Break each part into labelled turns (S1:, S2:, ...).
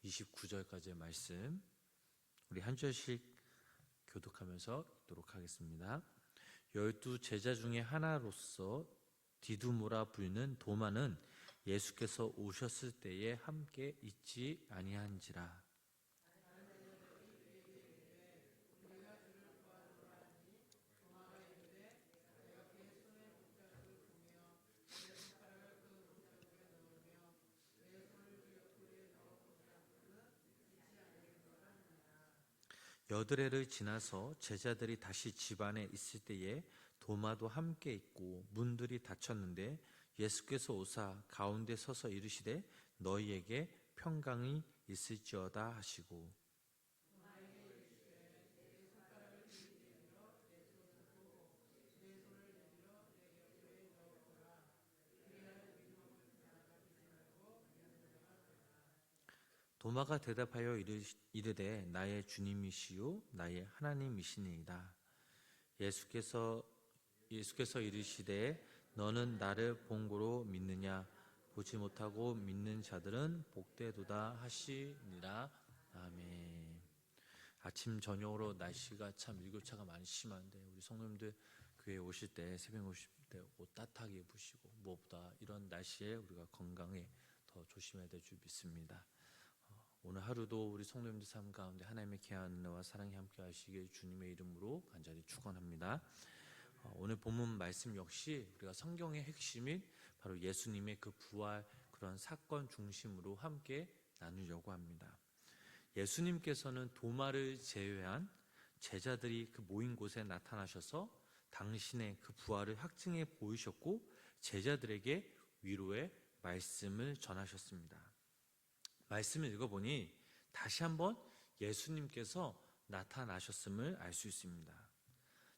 S1: 29절까지의 말씀 우리 한 절씩 교독하면서 읽도록 하겠습니다. 12 제자 중에 하나로서 디두모라 불리는 도마는 예수께서 오셨을 때에 함께 있지 아니한지라. 여드레를 지나서 제자들이 다시 집 안에 있을 때에 도마도 함께 있고 문들이 닫혔는데 예수께서 오사 가운데 서서 이르시되 너희에게 평강이 있을지어다 하시고, 도마가 대답하여 이르되 나의 주님이시요 나의 하나님이시니이다. 예수께서 이르시되 너는 나를 본고로 믿느냐? 보지 못하고 믿는 자들은 복되도다 하시니라. 아멘. 아침 저녁으로 날씨가 참 일교차가 많이 심한데 우리 성도님들 교회 오실 때 새벽 오실 때 옷 따뜻하게 입으시고 무엇보다 이런 날씨에 우리가 건강에 더 조심해야 될 줄 믿습니다. 오늘 하루도 우리 성도님들 삶 가운데 하나님의 귀한 은혜와 사랑이 함께 하시길 주님의 이름으로 간절히 축원합니다. 오늘 본문 말씀 역시 우리가 성경의 핵심인 바로 예수님의 그 부활 그런 사건 중심으로 함께 나누려고 합니다. 예수님께서는 도마를 제외한 제자들이 그 모인 곳에 나타나셔서 당신의 그 부활을 확증해 보이셨고 제자들에게 위로의 말씀을 전하셨습니다. 말씀을 읽어보니 다시 한번 예수님께서 나타나셨음을 알 수 있습니다.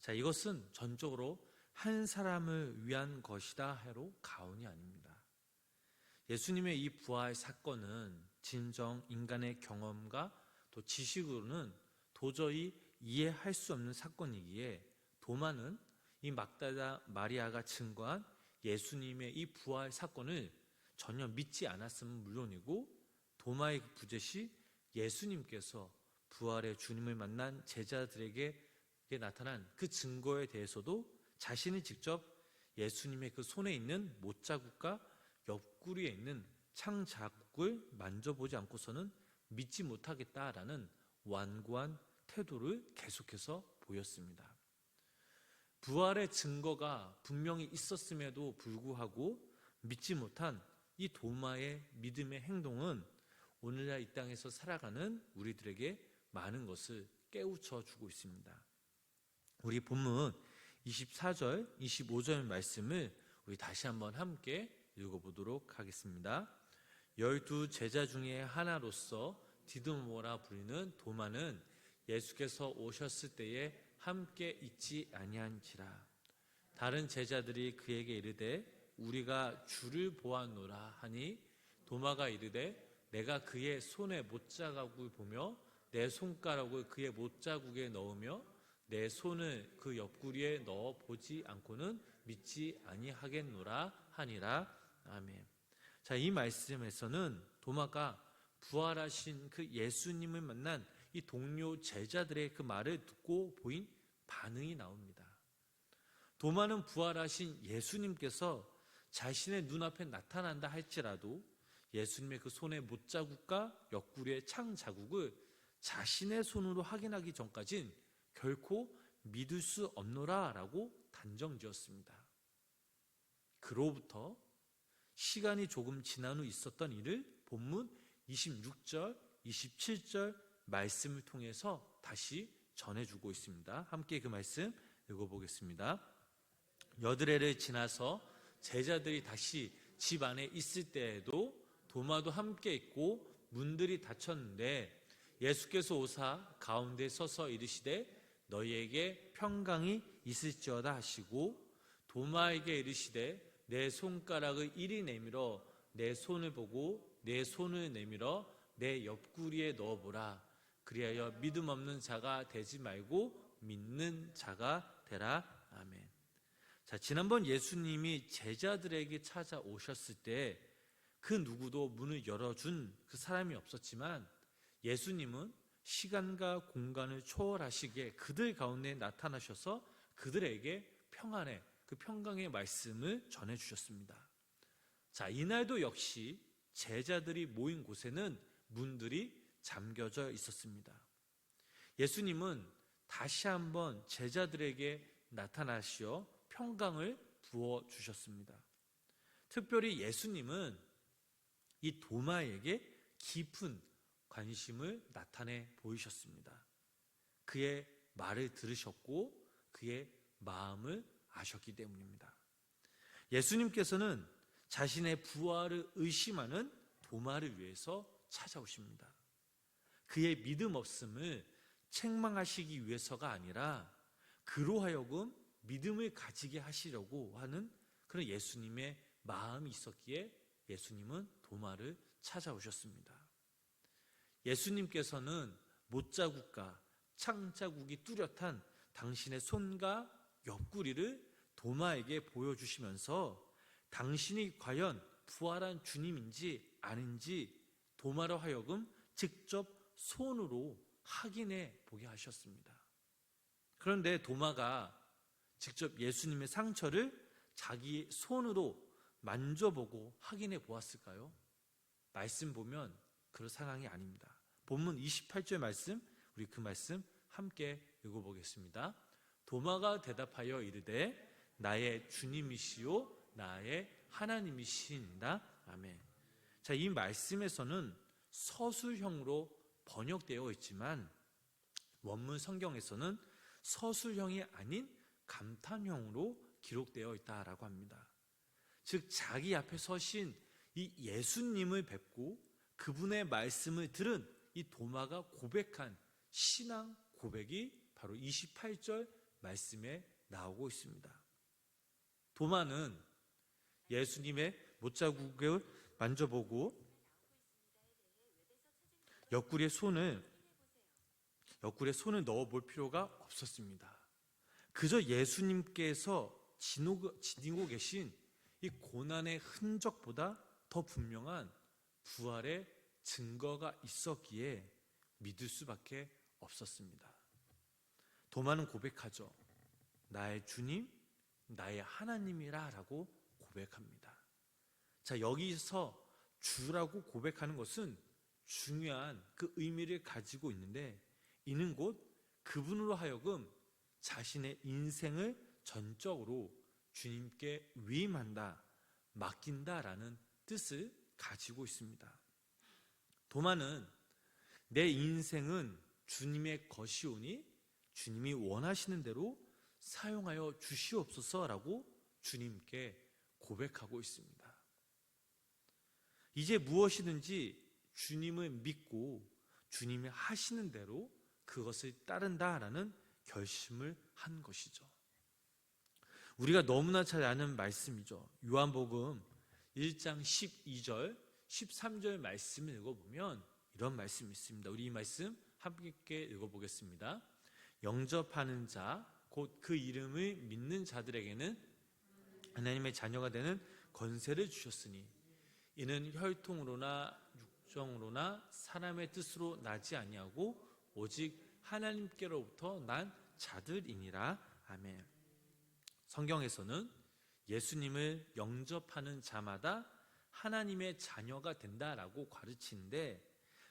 S1: 자, 이것은 전적으로 한 사람을 위한 것이다 해로 가언이 아닙니다. 예수님의 이 부활 사건은 진정 인간의 경험과 또 지식으로는 도저히 이해할 수 없는 사건이기에 도마는 이 막달라 마리아가 증거한 예수님의 이 부활 사건을 전혀 믿지 않았음은 물론이고 도마의 부재시 예수님께서 부활의 주님을 만난 제자들에게 나타난 그 증거에 대해서도 자신이 직접 예수님의 그 손에 있는 못자국과 옆구리에 있는 창자국을 만져보지 않고서는 믿지 못하겠다라는 완고한 태도를 계속해서 보였습니다. 부활의 증거가 분명히 있었음에도 불구하고 믿지 못한 이 도마의 믿음의 행동은 오늘날 이 땅에서 살아가는 우리들에게 많은 것을 깨우쳐 주고 있습니다. 우리 본문 24절, 25절 말씀을 우리 다시 한번 함께 읽어보도록 하겠습니다. 12 제자 중에 하나로서 디두모라 불리는 도마는 예수께서 오셨을 때에 함께 있지 아니한지라. 다른 제자들이 그에게 이르되 우리가 주를 보았노라 하니 도마가 이르되 내가 그의 손에 못자국을 보며 내 손가락을 그의 못자국에 넣으며 내 손을 그 옆구리에 넣어 보지 않고는 믿지 아니하겠노라 하니라. 아멘. 자, 이 말씀에서는 도마가 부활하신 그 예수님을 만난 이 동료 제자들의 그 말을 듣고 보인 반응이 나옵니다. 도마는 부활하신 예수님께서 자신의 눈앞에 나타난다 할지라도 예수님의 그 손의 못자국과 옆구리의 창자국을 자신의 손으로 확인하기 전까진 결코 믿을 수 없노라 라고 단정지었습니다. 그로부터 시간이 조금 지난 후 있었던 일을 본문 26절, 27절 말씀을 통해서 다시 전해주고 있습니다. 함께 그 말씀 읽어보겠습니다. 여드레를 지나서 제자들이 다시 집 안에 있을 때에도 도마도 함께 있고 문들이 닫혔는데 예수께서 오사 가운데 서서 이르시되 너희에게 평강이 있을지어다 하시고 도마에게 이르시되 내 손가락을 이리 내밀어 내 손을 보고 내 손을 내밀어 내 옆구리에 넣어보라. 그리하여 믿음 없는 자가 되지 말고 믿는 자가 되라. 아멘. 자, 지난번 예수님이 제자들에게 찾아오셨을 때 그 누구도 문을 열어준 그 사람이 없었지만 예수님은 시간과 공간을 초월하시기에 그들 가운데 나타나셔서 그들에게 평안의 그 평강의 말씀을 전해주셨습니다. 자, 이날도 역시 제자들이 모인 곳에는 문들이 잠겨져 있었습니다. 예수님은 다시 한번 제자들에게 나타나시어 평강을 부어주셨습니다. 특별히 예수님은 이 도마에게 깊은 관심을 나타내 보이셨습니다. 그의 말을 들으셨고 그의 마음을 아셨기 때문입니다. 예수님께서는 자신의 부활을 의심하는 도마를 위해서 찾아오십니다. 그의 믿음 없음을 책망하시기 위해서가 아니라 그로 하여금 믿음을 가지게 하시려고 하는 그런 예수님의 마음이 있었기에 예수님은 도마를 찾아오셨습니다. 예수님께서는 못자국과 창자국이 뚜렷한 당신의 손과 옆구리를 도마에게 보여주시면서 당신이 과연 부활한 주님인지 아닌지 도마로 하여금 직접 손으로 확인해 보게 하셨습니다. 그런데 도마가 직접 예수님의 상처를 자기 손으로 만져보고 확인해 보았을까요? 말씀 보면 그런 상황이 아닙니다. 본문 28절 말씀, 우리 그 말씀 함께 읽어보겠습니다. 도마가 대답하여 이르되 나의 주님이시요 나의 하나님이시니이다. 아멘. 자, 이 말씀에서는 서술형으로 번역되어 있지만 원문 성경에서는 서술형이 아닌 감탄형으로 기록되어 있다라고 합니다. 즉 자기 앞에 서신 이 예수님을 뵙고 그분의 말씀을 들은 이 도마가 고백한 신앙 고백이 바로 28절 말씀에 나오고 있습니다. 도마는 예수님의 못자국을 만져보고 옆구리에 손을 넣어볼 필요가 없었습니다. 그저 예수님께서 지니고 계신 이 고난의 흔적보다 더 분명한 부활의 증거가 있었기에 믿을 수밖에 없었습니다. 도마는 고백하죠. 나의 주님, 나의 하나님이라 라고 고백합니다. 자, 여기서 주라고 고백하는 것은 중요한 그 의미를 가지고 있는데 이는 곧 그분으로 하여금 자신의 인생을 전적으로 주님께 위임한다, 맡긴다라는 뜻을 가지고 있습니다. 도마는 내 인생은 주님의 것이오니 주님이 원하시는 대로 사용하여 주시옵소서라고 주님께 고백하고 있습니다. 이제 무엇이든지 주님을 믿고 주님이 하시는 대로 그것을 따른다라는 결심을 한 것이죠. 우리가 너무나 잘 아는 말씀이죠. 요한복음 1장 12절, 13절 말씀을 읽어보면 이런 말씀이 있습니다. 우리 이 말씀 함께 읽어보겠습니다. 영접하는 자, 곧 그 이름을 믿는 자들에게는 하나님의 자녀가 되는 권세를 주셨으니 이는 혈통으로나 육정으로나 사람의 뜻으로 나지 아니하고 오직 하나님께로부터 난 자들이니라. 아멘. 성경에서는 예수님을 영접하는 자마다 하나님의 자녀가 된다라고 가르치는데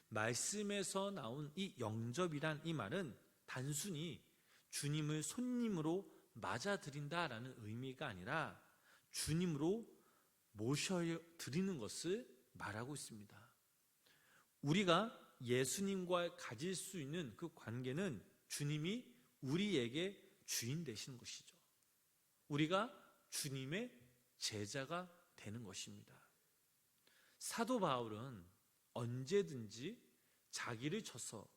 S1: 말씀에서 나온 이 영접이란 이 말은 단순히 주님을 손님으로 맞아들인다라는 의미가 아니라 주님으로 모셔드리는 것을 말하고 있습니다. 우리가 예수님과 가질 수 있는 그 관계는 주님이 우리에게 주인 되시는 것이죠. 우리가 주님의 제자가 되는 것입니다. 사도 바울은 언제든지 자기를 쳐서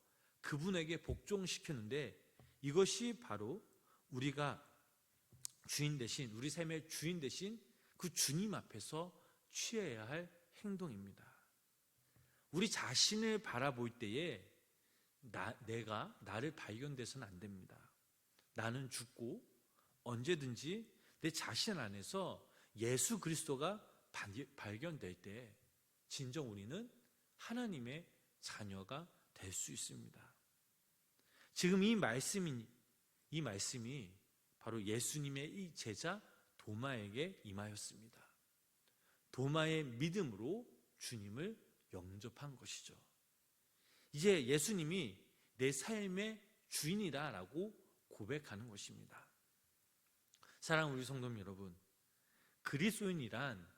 S1: 그분에게 복종시켰는데 이것이 바로 우리가 주인 대신 우리 삶의 주인 대신 그 주님 앞에서 취해야 할 행동입니다. 우리 자신을 바라볼 때에 내가 나를 발견돼서는 안 됩니다. 나는 죽고 언제든지 내 자신 안에서 예수 그리스도가 발견될 때 진정 우리는 하나님의 자녀가 될 수 있습니다. 지금 이 말씀이 바로 예수님의 이 제자 도마에게 임하였습니다. 도마의 믿음으로 주님을 영접한 것이죠. 이제 예수님이 내 삶의 주인이다라고 고백하는 것입니다. 사랑하는 우리 성도 여러분, 그리스도인이란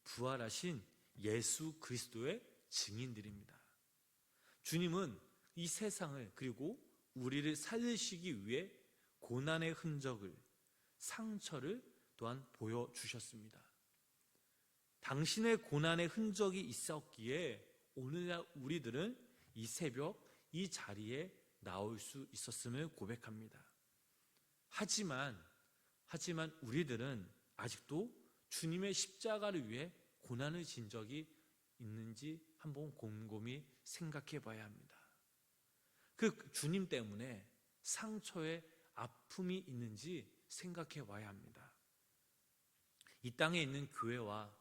S1: 부활하신 예수 그리스도의 증인들입니다. 주님은 이 세상을 그리고 우리를 살리시기 위해 고난의 흔적을, 상처를 또한 보여주셨습니다. 당신의 고난의 흔적이 있었기에 오늘날 우리들은 이 새벽 이 자리에 나올 수 있었음을 고백합니다. 하지만 우리들은 아직도 주님의 십자가를 위해 고난을 진 적이 있는지 한번 곰곰이 생각해 봐야 합니다. 그 주님 때문에 상처에 아픔이 있는지 생각해 봐야 합니다. 이 땅에 있는 교회와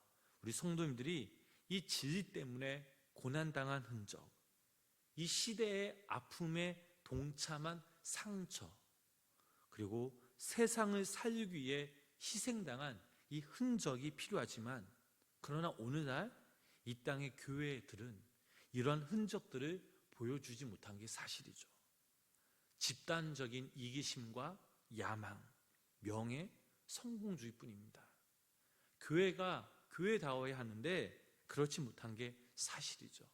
S1: 우리 성도님들이 이 진리 때문에 고난당한 흔적, 이 시대의 아픔에 동참한 상처, 그리고 세상을 살리기 위해 희생당한 이 흔적이 필요하지만, 그러나 오늘날 이 땅의 교회들은 이런 흔적들을 보여주지 못한 게 사실이죠. 집단적인 이기심과 야망, 명예, 성공주의뿐입니다. 교회가 교회다워야 하는데 그렇지 못한 게 사실이죠.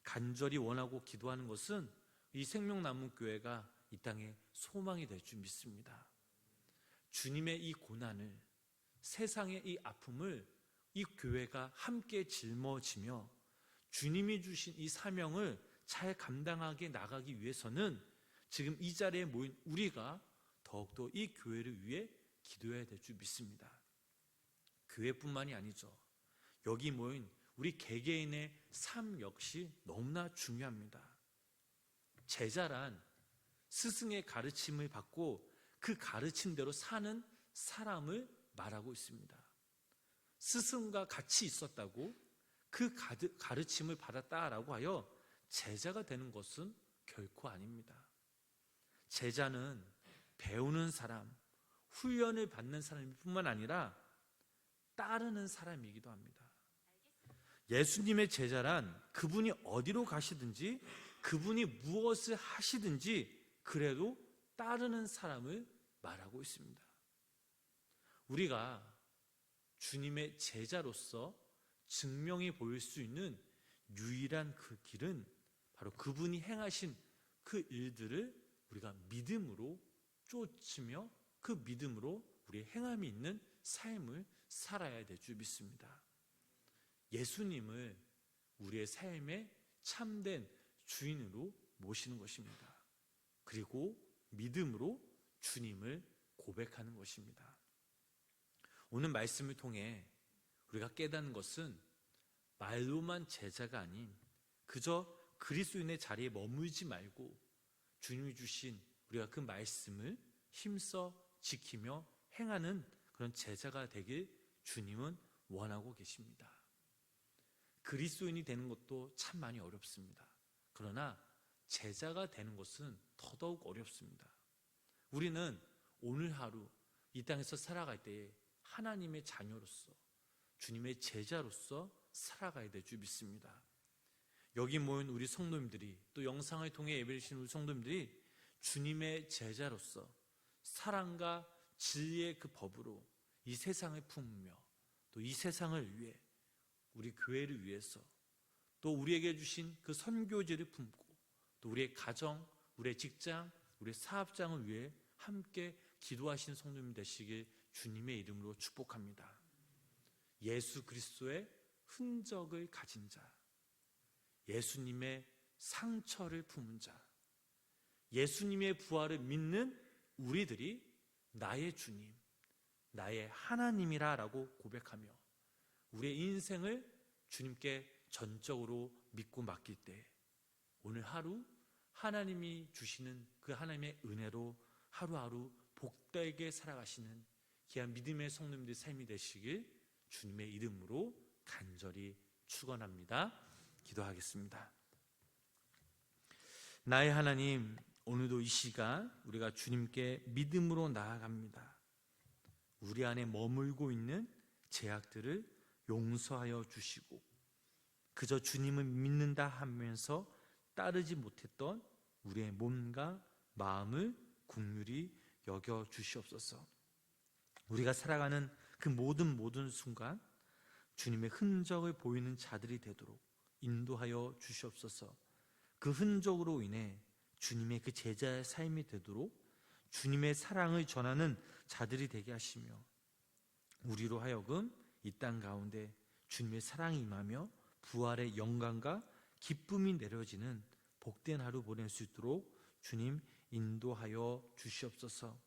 S1: 간절히 원하고 기도하는 것은 이 생명나무교회가 이 땅에 소망이 될 줄 믿습니다. 주님의 이 고난을, 세상의 이 아픔을 이 교회가 함께 짊어지며 주님이 주신 이 사명을 잘 감당하게 나가기 위해서는 지금 이 자리에 모인 우리가 더욱더 이 교회를 위해 기도해야 될 줄 믿습니다. 교회뿐만이 아니죠. 여기 모인 우리 개개인의 삶 역시 너무나 중요합니다. 제자란 스승의 가르침을 받고 그 가르침대로 사는 사람을 말하고 있습니다. 스승과 같이 있었다고 그 가르침을 받았다라고 하여 제자가 되는 것은 결코 아닙니다. 제자는 배우는 사람, 훈련을 받는 사람뿐만 아니라 따르는 사람이기도 합니다. 예수님의 제자란 그분이 어디로 가시든지, 그분이 무엇을 하시든지 그래도 따르는 사람을 말하고 있습니다. 우리가 주님의 제자로서 증명해 보일 수 있는 유일한 그 길은 바로 그분이 행하신 그 일들을 우리가 믿음으로 쫓으며 그 믿음으로 우리의 행함이 있는 삶을 살아야 될 줄 믿습니다. 예수님을 우리의 삶의 참된 주인으로 모시는 것입니다. 그리고 믿음으로 주님을 고백하는 것입니다. 오늘 말씀을 통해 우리가 깨닫는 것은 말로만 제자가 아닌 그저 그리스도인의 자리에 머물지 말고 주님이 주신 우리가 그 말씀을 힘써 지키며 행하는 그런 제자가 되길 주님은 원하고 계십니다. 그리스도인이 되는 것도 참 많이 어렵습니다. 그러나 제자가 되는 것은 더더욱 어렵습니다. 우리는 오늘 하루 이 땅에서 살아갈 때에 하나님의 자녀로서 주님의 제자로서 살아가야 될 줄 믿습니다. 여기 모인 우리 성도님들이, 또 영상을 통해 예배드리시는 우리 성도님들이 주님의 제자로서 사랑과 진리의 그 법으로 이 세상을 품으며 또 이 세상을 위해 우리 교회를 위해서 또 우리에게 주신 그 선교지를 품고 또 우리의 가정, 우리의 직장, 우리의 사업장을 위해 함께 기도하시는 성도님 되시길 주님의 이름으로 축복합니다. 예수 그리스도의 흔적을 가진 자, 예수님의 상처를 품은 자, 예수님의 부활을 믿는 우리들이 나의 주님, 나의 하나님이라고 고백하며 우리의 인생을 주님께 전적으로 믿고 맡길 때 오늘 하루 하나님이 주시는 그 하나님의 은혜로 하루하루 복되게 살아가시는 귀한 믿음의 성도님들의 삶이 되시길 주님의 이름으로 간절히 축원합니다. 기도하겠습니다. 나의 하나님, 오늘도 이 시간 우리가 주님께 믿음으로 나아갑니다. 우리 안에 머물고 있는 죄악들을 용서하여 주시고 그저 주님을 믿는다 하면서 따르지 못했던 우리의 몸과 마음을 긍휼히 여겨 주시옵소서. 우리가 살아가는 그 모든 순간 주님의 흔적을 보이는 자들이 되도록 인도하여 주시옵소서. 그 흔적으로 인해 주님의 그 제자의 삶이 되도록 주님의 사랑을 전하는 자들이 되게 하시며 우리로 하여금 이 땅 가운데 주님의 사랑이 임하며 부활의 영광과 기쁨이 내려지는 복된 하루 보낼 수 있도록 주님 인도하여 주시옵소서.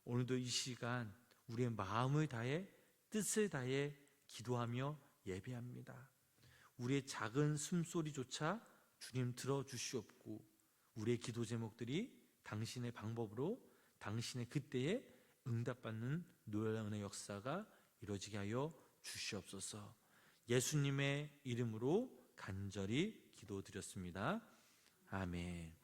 S1: 오늘도 이 시간 우리의 마음을 다해 뜻을 다해 기도하며 예배합니다. 우리의 작은 숨소리조차 주님 들어주시옵고 우리의 기도 제목들이 당신의 방법으로 당신의 그때에 응답받는 놀라운 역사가 이루어지게 하여 주시옵소서. 예수님의 이름으로 간절히 기도드렸습니다. 아멘.